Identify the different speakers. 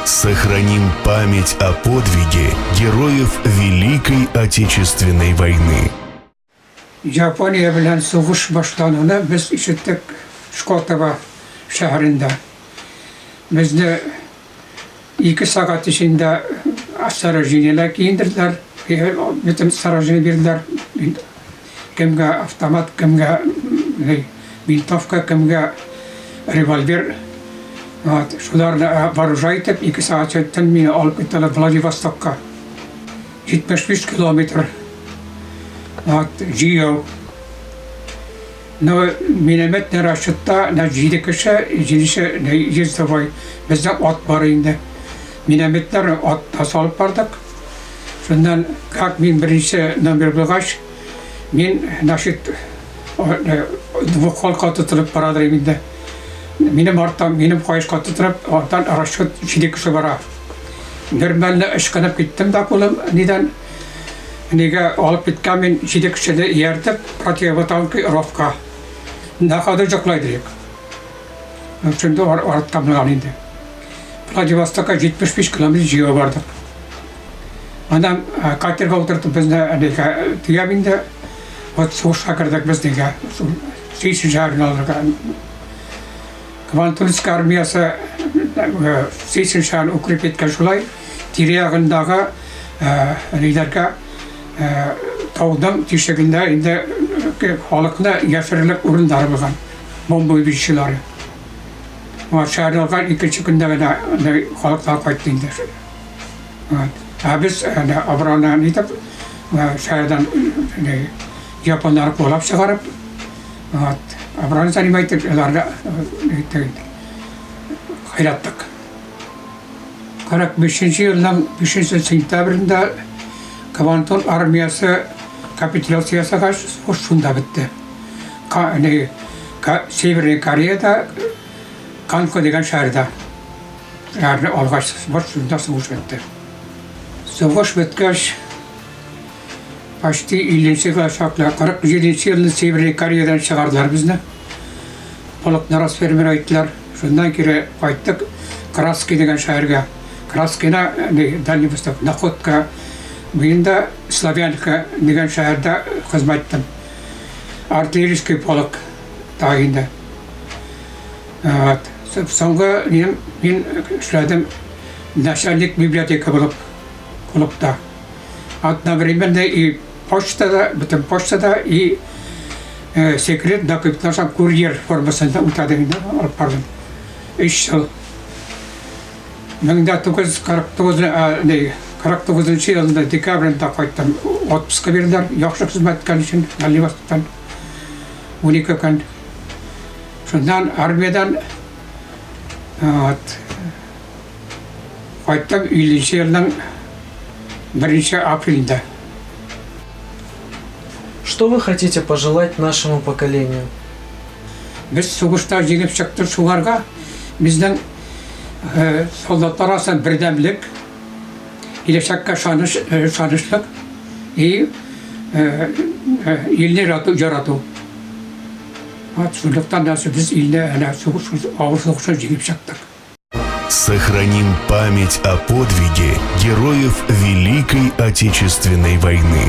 Speaker 1: Сохраним память о подвиге героев Великой Отечественной войны.
Speaker 2: Japonya bilen soğuş başlanığını biz işittik Şkotova şehrinde. Bizde 2 saat içinde sarajiniler giyindirdiler. Bütün sarajini bildiler. Kimge avtomat, kimge vintofka, kimge revolver. Şularla varıcaytıp 2 saat içinde beni alıp gittiler Vladivostok'a. 75 kilometre. Geo. No minamet ne raşıtta ne jidikişe jidişe ne yüzdevay bizde at var indi. Minametler at salıp bardık. Şundan kalk min birinci numara bulgaç min naşit bu kolka tutulup baradır indi. Benim artam benim koyuş tutulup oradan raşıt jidikişe bara. Normalde ışkınıp gittim de kulum neden Nega alıp gitkemin jidikişede yertip Protiyovatanki Rovka. Ne kadar joklaydık. Çünkü ortamlanan indi. Vladivostok'a 75 kilometre jiyo vardık. Adam katerga oturtup bizde nega tiyabinde ot soğuşa kırdık biz nega. Seysin şehrini aldık. Kvantulisk armiyası Seysin şehrini ukrip etken şulay. Tiriyağındağı liderka tağdan tişekinde indi halkına yaşarılık ürünleri bulgan bomba bilişçileri. Ama şehirde olgan 2 günde halklar kayıttı indi. Biz Abrana nidip şehirden Japonları kolap çıkarıp Abrana zanimaytık hayrattık. 45. yılın 5. sentyabrında Kvanton armiyası kapitülasyası karşı hoşunda bitti. Severni Kore'de Kanko degen şehirde. Şehirde algaç hoşunda savaş bitti. Savaş bitkaç başta 50. yaşakla 47. yılında Severni Kore'den çıkardılar bizni. Polaklar asfermer ayttılar. Şundan kere ayttık Kraski degen şehirge. Kraski'na Vladivostok, Nakhotka, Buyunda Slavyanka degan şehirde hizmet ettim. Artilleriski polk tayinde. Sonra ben işledim. Naşallik biblioteka bulup da. Одновременно и почтада, bütün почтада и секрет документлар курьер формасында утадым алып бардым. 3 yıl. 1949 yılında dekabrında kayıttım. Otpuska verdiler. Yaxşı hizmet etken için Vladivostok'tan 12 gün. Şundan armiyadan kayıttım 50. yılın 1 aprilinde.
Speaker 3: Что вы хотите пожелать нашему поколению?
Speaker 2: Biz soğuşta jengip çıktık şularga. Bizden soldatlar arasında birdemlik, ilişakka şanışlık, ilini yaratı. Şunluktan nasıl biz iline ağır soğuşa jengip çıktık.
Speaker 1: Сохраним память о подвиге героев Великой Отечественной войны.